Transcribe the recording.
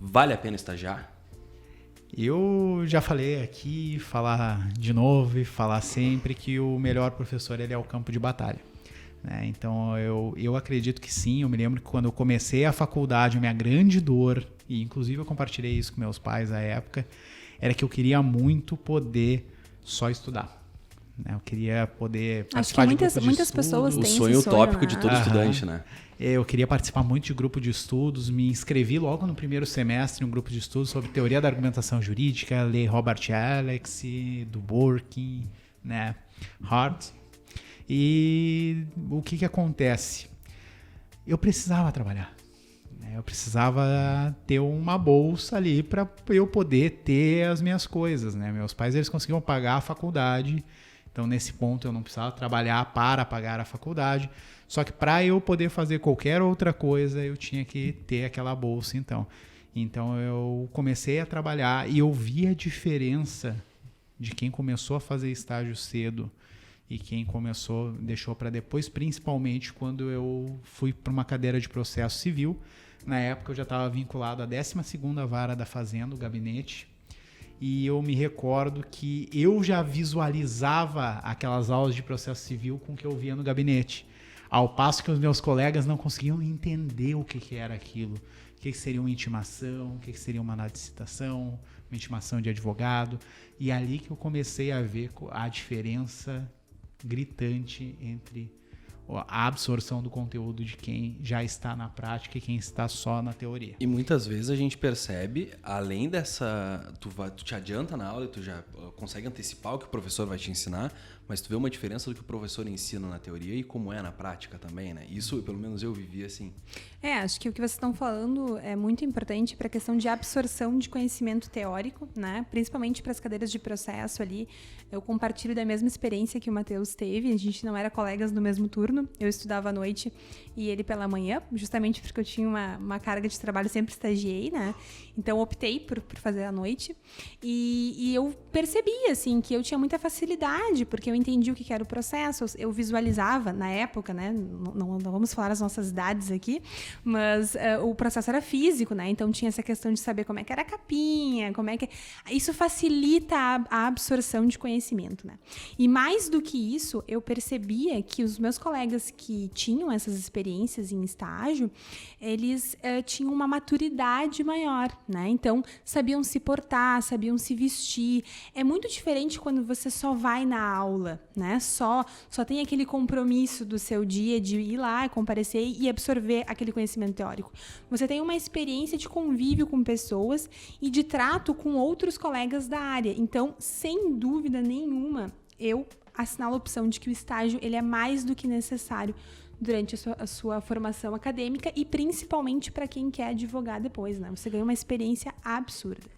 Vale a pena estagiar? Eu já falei aqui, falar de novo e falar sempre que o melhor professor ele é o campo de batalha. Né? Então eu acredito que sim. Eu me lembro que quando eu comecei a faculdade, a minha grande dor, e inclusive eu compartilhei isso com meus pais à época, era que eu queria muito poder só estudar. Né? Eu queria poder participar de grupos de muitas pessoas O têm sonho esse sonho, utópico né? de todo estudante, né? Eu queria participar muito de grupo de estudos, me inscrevi logo no primeiro semestre em um grupo de estudos sobre teoria da argumentação jurídica, lei Robert Alex, do Burke, né, Hart. E o que acontece? Eu precisava trabalhar. Né? Eu precisava ter uma bolsa ali para eu poder ter as minhas coisas. Né? Meus pais eles conseguiam pagar a faculdade. Então, nesse ponto, eu não precisava trabalhar para pagar a faculdade. Só que para eu poder fazer qualquer outra coisa, eu tinha que ter aquela bolsa, então. Então, eu comecei a trabalhar e eu vi a diferença de quem começou a fazer estágio cedo e quem deixou para depois, principalmente quando eu fui para uma cadeira de processo civil. Na época, eu já estava vinculado à 12ª Vara da Fazenda, o gabinete. E eu me recordo que eu já visualizava aquelas aulas de processo civil com o que eu via no gabinete. Ao passo que os meus colegas não conseguiam entender o que era aquilo. O que seria uma intimação, o que seria uma nota de citação, uma intimação de advogado. E é ali que eu comecei a ver a diferença gritante entre a absorção do conteúdo de quem já está na prática e quem está só na teoria. E muitas vezes a gente percebe, além dessa... Tu te adianta na aula e tu já consegue antecipar o que o professor vai te ensinar, mas tu vê uma diferença do que o professor ensina na teoria e como é na prática também, né? Isso, pelo menos eu vivi assim. Acho que o que vocês estão falando é muito importante para a questão de absorção de conhecimento teórico, né? Principalmente para as cadeiras de processo ali. Eu compartilho da mesma experiência que o Matheus teve. A gente não era colegas no mesmo turno. Eu estudava à noite e ele pela manhã, justamente porque eu tinha uma carga de trabalho, sempre estagiei, né? Então, eu optei por fazer à noite. E eu percebi, assim, que eu tinha muita facilidade, porque eu entendi o que era o processo. Eu visualizava, na época, né? Não vamos falar as nossas idades aqui, mas o processo era físico, né? Então, tinha essa questão de saber como é que era a capinha, como é que... Isso facilita a absorção de conhecimento, né? E mais do que isso, eu percebia que os meus colegas que tinham essas experiências em estágio, eles tinham uma maturidade maior, né? Então, sabiam se portar, sabiam se vestir. É muito diferente quando você só vai na aula, né? Só tem aquele compromisso do seu dia de ir lá, comparecer e absorver aquele conhecimento teórico. Você tem uma experiência de convívio com pessoas e de trato com outros colegas da área. Então, sem dúvida nenhuma, eu assinalo a opção de que o estágio ele é mais do que necessário durante a sua formação acadêmica e principalmente para quem quer advogar depois, né? Você ganha uma experiência absurda.